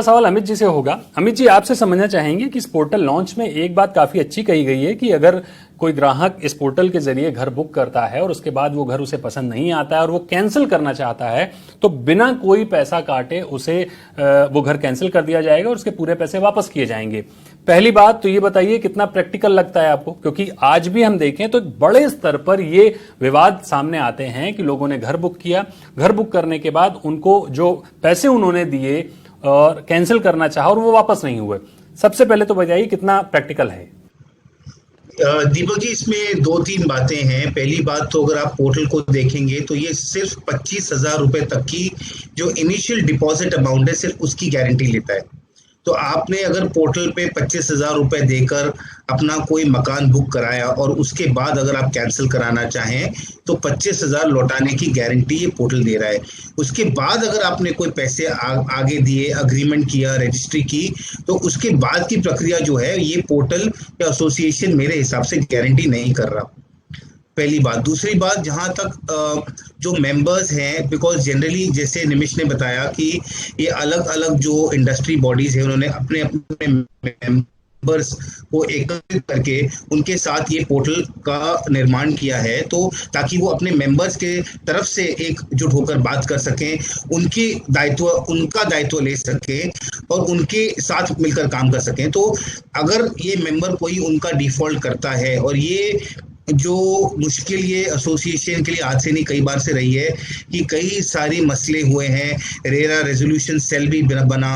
सवाल अमित जी से होगा। अमित जी, आपसे समझना चाहेंगे कि इस पोर्टल लॉन्च में एक बात काफी अच्छी कही गई है कि अगर कोई ग्राहक इस पोर्टल के जरिए घर बुक करता है और उसके बाद वो घर उसे पसंद नहीं आता है और वो कैंसिल करना चाहता है तो बिना कोई पैसा काटे उसे वो घर कैंसिल कर दिया जाएगा और उसके पूरे पैसे वापस किए जाएंगे। पहली बात तो ये बताइए कितना प्रैक्टिकल लगता है आपको, क्योंकि आज भी हम देखें तो बड़े स्तर पर ये विवाद सामने आते हैं कि लोगों ने घर बुक किया, घर बुक करने के बाद उनको जो पैसे उन्होंने दिए और कैंसिल करना चाहा और वो वापस नहीं हुए। सबसे पहले तो बताइए कितना प्रैक्टिकल है। दीपक जी, इसमें दो तीन बातें हैं। पहली बात तो अगर आप पोर्टल को देखेंगे तो ये सिर्फ 25,000 रुपए तक की जो इनिशियल डिपॉजिट अमाउंट है सिर्फ उसकी गारंटी लेता है। तो आपने अगर पोर्टल पे 25,000 रुपए देकर अपना कोई मकान बुक कराया और उसके बाद अगर आप कैंसिल कराना चाहें तो 25,000 लौटाने की गारंटी ये पोर्टल दे रहा है। उसके बाद अगर आपने कोई पैसे आगे दिए, अग्रीमेंट किया, रजिस्ट्री की, तो उसके बाद की प्रक्रिया जो है ये पोर्टल या एसोसिएशन मेरे हिसाब से गारंटी नहीं कर रहा। पहली बात। दूसरी बात, जहां तक जो मेंबर्स हैं, बिकॉज जनरली जैसे निमिष ने बताया कि ये अलग अलग जो इंडस्ट्री बॉडीज है उन्होंने अपने अपने मेंबर्स को एकत्रित करके उनके साथ ये पोर्टल का निर्माण किया है, तो ताकि वो अपने मेंबर्स के तरफ से एकजुट होकर बात कर सकें, उनका दायित्व ले सकें और उनके साथ मिलकर काम कर सकें। तो अगर ये मेंबर कोई उनका डिफॉल्ट करता है, और ये जो मुश्किल ये एसोसिएशन के लिए आज से नहीं कई बार से रही है कि कई सारी मसले हुए हैं, रेरा रेजोल्यूशन सेल भी बना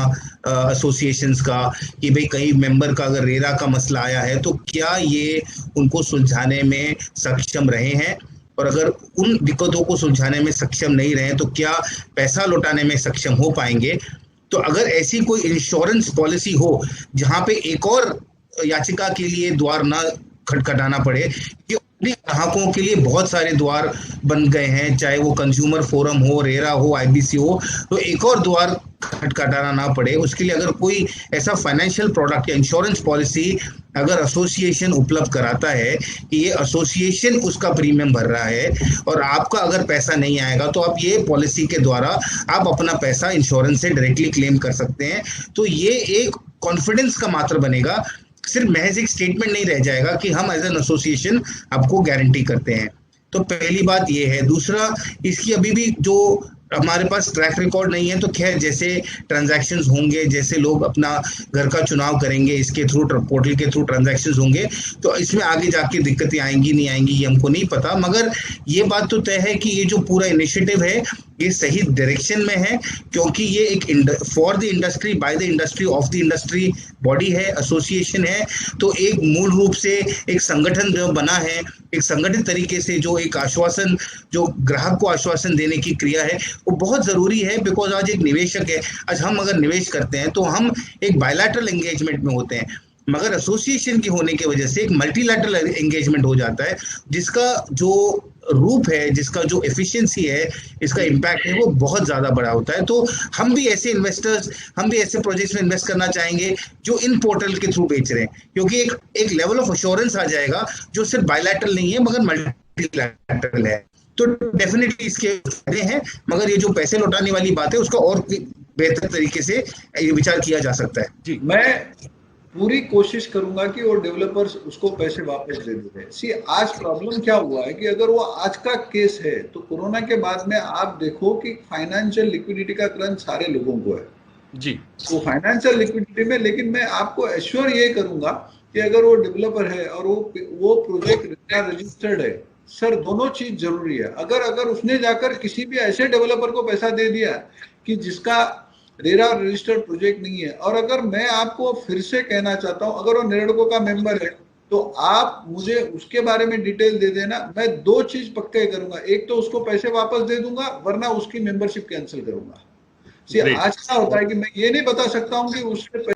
एसोसिएशंस का कि भाई कई मेंबर का अगर रेरा का मसला आया है तो क्या ये उनको सुलझाने में सक्षम रहे हैं, और अगर उन दिक्कतों को सुलझाने में सक्षम नहीं रहे तो क्या पैसा लौटाने में सक्षम हो पाएंगे। तो अगर ऐसी कोई इंश्योरेंस पॉलिसी हो जहां पे एक और याचिका के लिए द्वार ना खटखटाना पड़े, कि ग्राहकों के लिए बहुत सारे द्वार बन गए हैं, चाहे वो कंज्यूमर फोरम हो, रेरा हो, आईबीसी हो, तो एक और द्वार खटखटाना ना पड़े, उसके लिए अगर कोई ऐसा फाइनेंशियल प्रोडक्ट या इंश्योरेंस पॉलिसी अगर एसोसिएशन उपलब्ध कराता है कि ये एसोसिएशन उसका प्रीमियम भर रहा है और आपका अगर पैसा नहीं आएगा तो आप ये पॉलिसी के द्वारा आप अपना पैसा इंश्योरेंस से डायरेक्टली क्लेम कर सकते हैं, तो ये एक कॉन्फिडेंस का मात्र बनेगा, सिर्फ महज एक स्टेटमेंट नहीं रह जाएगा कि हम एज एन एसोसिएशन आपको गारंटी करते हैं। तो पहली बात ये है। दूसरा, इसकी अभी भी जो हमारे पास ट्रैक रिकॉर्ड नहीं है, तो खैर जैसे ट्रांजैक्शंस होंगे, जैसे लोग अपना घर का चुनाव करेंगे, इसके थ्रू पोर्टल के थ्रू ट्रांजैक्शंस होंगे, तो इसमें आगे जाके दिक्कतें आएंगी नहीं आएंगी ये हमको नहीं पता, मगर ये बात तो तय है कि ये जो पूरा इनिशिएटिव है ये सही डायरेक्शन में है, क्योंकि ये एक for the industry, by the industry, of the industry body है, एसोसिएशन है। तो एक मूल रूप से एक संगठन जो बना है, एक संगठित तरीके से जो एक आश्वासन, जो ग्राहक को आश्वासन देने की क्रिया है, वो बहुत जरूरी है। बिकॉज आज एक निवेशक है, आज हम अगर निवेश करते हैं तो हम एक बायलैटरल एंगेजमेंट में होते हैं, मगर एसोसिएशन की होने की वजह से एक मल्टीलैटरल एंगेजमेंट हो जाता है, जिसका जो रूप है, जिसका जो एफिशिएंसी है, इसका इम्पैक्ट है, वो बहुत ज्यादा बड़ा होता है। तो हम भी ऐसे इन्वेस्टर्स, हम भी ऐसे प्रोजेक्ट्स में इन्वेस्ट करना चाहेंगे जो इन पोर्टल के थ्रू बेच रहे हैं, क्योंकि एक लेवल ऑफ एश्योरेंस आ जाएगा जो सिर्फ बायलैटरल नहीं है मगर मल्टीलैटरल है। तो डेफिनेटली इसके फायदे हैं, मगर ये जो पैसे लौटाने वाली बात है उसका और बेहतर तरीके से विचार किया जा सकता है। जी, मैं पूरी कोशिश करूंगा कि वो डेवलपर्स उसको पैसे वापस दे दें। सी, आज प्रॉब्लम क्या हुआ है कि अगर वो आज का केस है तो कोरोना के बाद में आप देखो कि फाइनेंशियल लिक्विडिटी का क्रंच सारे लोगों को है जी, तो फाइनेंशियल लिक्विडिटी में। लेकिन मैं आपको एश्योर ये करूंगा कि अगर वो डेवलपर है और वो प्रोजेक्ट रजिस्टर्ड है, सर दोनों चीज जरूरी है। अगर उसने जाकर किसी भी ऐसे डेवलपर को पैसा दे दिया कि जिसका रेरा रजिस्टर्ड प्रोजेक्ट नहीं है, और अगर मैं आपको फिर से कहना चाहता हूं, अगर वो नेरेडको का मेंबर है तो आप मुझे उसके बारे में डिटेल दे देना, मैं दो चीज पक्के करूंगा, एक तो उसको पैसे वापस दे दूंगा, वरना उसकी मेंबरशिप कैंसिल करूंगा। आज क्या होता है कि मैं ये नहीं बता सकता हूं कि उससे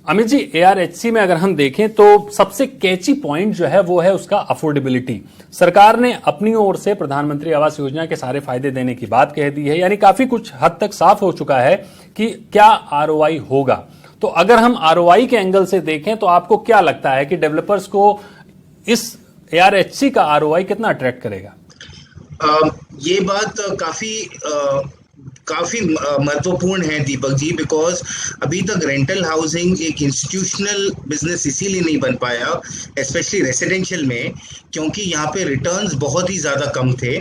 अमित जी, एआरएचसी में अगर हम देखें तो सबसे कैची पॉइंट जो है वो है उसका अफोर्डेबिलिटी। सरकार ने अपनी ओर से प्रधानमंत्री आवास योजना के सारे फायदे देने की बात कह दी है, यानी काफी कुछ हद तक साफ हो चुका है कि क्या आरओआई होगा। तो अगर हम आरओआई के एंगल से देखें तो आपको क्या लगता है कि डेवलपर्स को इस एआरएचसी का आरओआई कितना अट्रैक्ट करेगा? ये बात काफी काफी महत्वपूर्ण है दीपक जी, बिकॉज अभी तक रेंटल हाउसिंग एक इंस्टीट्यूशनल बिजनेस इसीलिए नहीं बन पाया, स्पेशली रेसिडेंशियल में, क्योंकि यहाँ पे रिटर्न्स बहुत ही ज्यादा कम थे।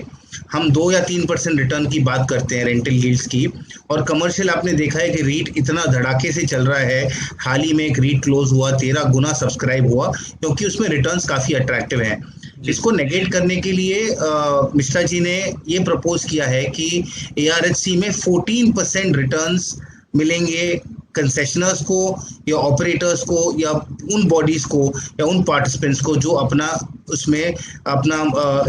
हम 2 या 3% रिटर्न की बात करते हैं रेंटल यील्ड्स की, और कमर्शियल आपने देखा है कि रीट इतना धड़ाके से चल रहा है। हाल ही में एक रीट क्लोज हुआ, 13 गुना सब्सक्राइब हुआ, क्योंकि उसमें रिटर्न्स काफी अट्रैक्टिव हैं। इसको नेगेट करने के लिए मिश्रा जी ने ये प्रपोज किया है कि ARHC में 14% रिटर्न्स मिलेंगे कंसेशनर्स को या ऑपरेटर्स को या उन बॉडीज को या उन पार्टिसिपेंट्स को जो अपना उसमें अपना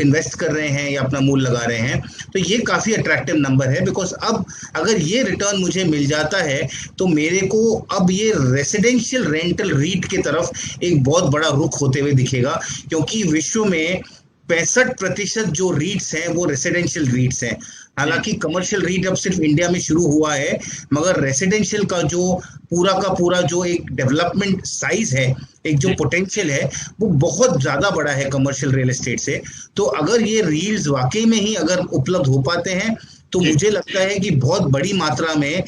इन्वेस्ट कर रहे हैं या अपना मूल लगा रहे हैं। तो ये काफ़ी अट्रैक्टिव नंबर है, बिकॉज अब अगर ये रिटर्न मुझे मिल जाता है तो मेरे को अब ये रेसिडेंशियल रेंटल रीट की तरफ एक बहुत बड़ा रुख होते हुए दिखेगा, क्योंकि विश्व में 65% जो रीट्स हैं वो रेसिडेंशियल रीट्स हैं। हालांकि कमर्शियल रीट अब सिर्फ इंडिया में शुरू हुआ है, मगर रेसिडेंशियल का जो पूरा जो एक डेवलपमेंट साइज है, एक जो पोटेंशियल है, वो बहुत ज्यादा बड़ा है कमर्शियल रियल एस्टेट से। तो अगर ये रील्स वाकई में ही अगर उपलब्ध हो पाते हैं तो मुझे लगता है कि बहुत बड़ी मात्रा में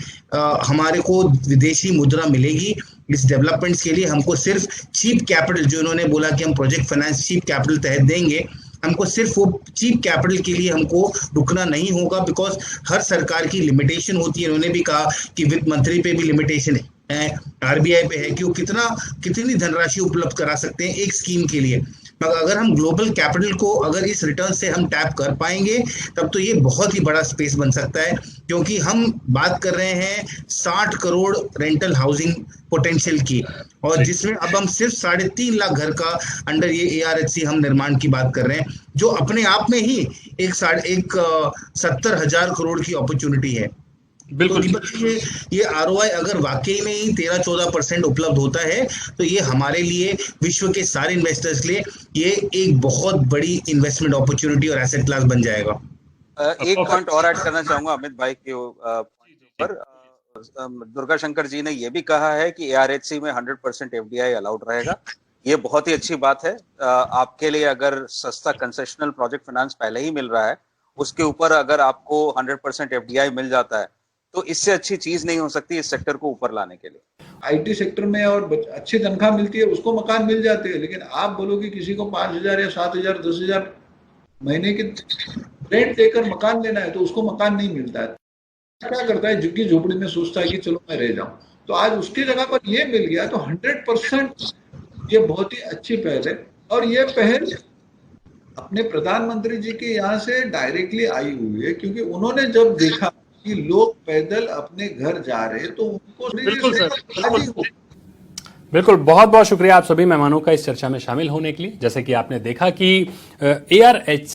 हमारे को विदेशी मुद्रा मिलेगी इस डेवलपमेंट्स के लिए। हमको सिर्फ चीप कैपिटल, जो इन्होंने बोला कि हम प्रोजेक्ट फाइनेंस चीप कैपिटल तहत देंगे, हमको सिर्फ वो चीप कैपिटल के लिए हमको रुकना नहीं होगा, बिकॉज हर सरकार की लिमिटेशन होती है। उन्होंने भी कहा कि वित्त मंत्री पे भी लिमिटेशन है, RBI पे है कि वो कितनी धनराशि उपलब्ध करा सकते हैं एक स्कीम के लिए। मगर अगर हम ग्लोबल कैपिटल को अगर इस रिटर्न से हम टैप कर पाएंगे तब तो ये बहुत ही बड़ा स्पेस बन सकता है, क्योंकि हम बात कर रहे हैं 60 करोड़ रेंटल हाउसिंग पोटेंशियल की, और जिसमें अब हम सिर्फ 3.5 लाख घर का अंडर ये ARHC हम निर्माण की बात कर रहे हैं, जो अपने आप में ही एक 70,000 करोड़ की अपॉर्चुनिटी है। बिल्कुल। तो ये ROI अगर वाकई में ही 13-14% उपलब्ध होता है तो ये हमारे लिए, विश्व के सारे इन्वेस्टर्स के लिए ये एक बहुत बड़ी इन्वेस्टमेंट अपॉर्चुनिटी और एसेट क्लास बन जाएगा। एक पॉइंट और ऐड करना चाहूंगा अमित भाई के ऊपर। दुर्गा शंकर जी ने ये भी कहा है कि ARHC में 100% FDI अलाउड रहेगा। ये बहुत ही अच्छी बात है। आपके लिए अगर सस्ता कंसेशनल प्रोजेक्ट फाइनेंस पहले ही मिल रहा है, उसके ऊपर अगर आपको 100% FDI मिल जाता है तो इससे अच्छी चीज नहीं हो सकती इस सेक्टर को ऊपर लाने के लिए। IT सेक्टर में और अच्छी तनख्वाह मिलती है, उसको मकान मिल जाते हैं, लेकिन आप बोलो कि किसी को 5,000 या 7,000 10,000 महीने की रेंट देकर मकान लेना है तो उसको मकान नहीं मिलता है। क्या करता है, झुग्गी झोपड़ी में सोचता है कि चलो मैं रह जाऊं, तो आज उसकी जगह पर ये मिल गया तो 100% ये बहुत ही अच्छी पहल है। और ये पहल अपने प्रधानमंत्री जी के यहाँ से डायरेक्टली आई हुई है, क्योंकि उन्होंने जब देखा कि लोग पैदल अपने घर जा रहे तो उनको बिल्कुल सर, बिल्कुल। बहुत बहुत शुक्रिया आप सभी मेहमानों का इस चर्चा में शामिल होने के लिए। जैसे कि आपने देखा कि ARHC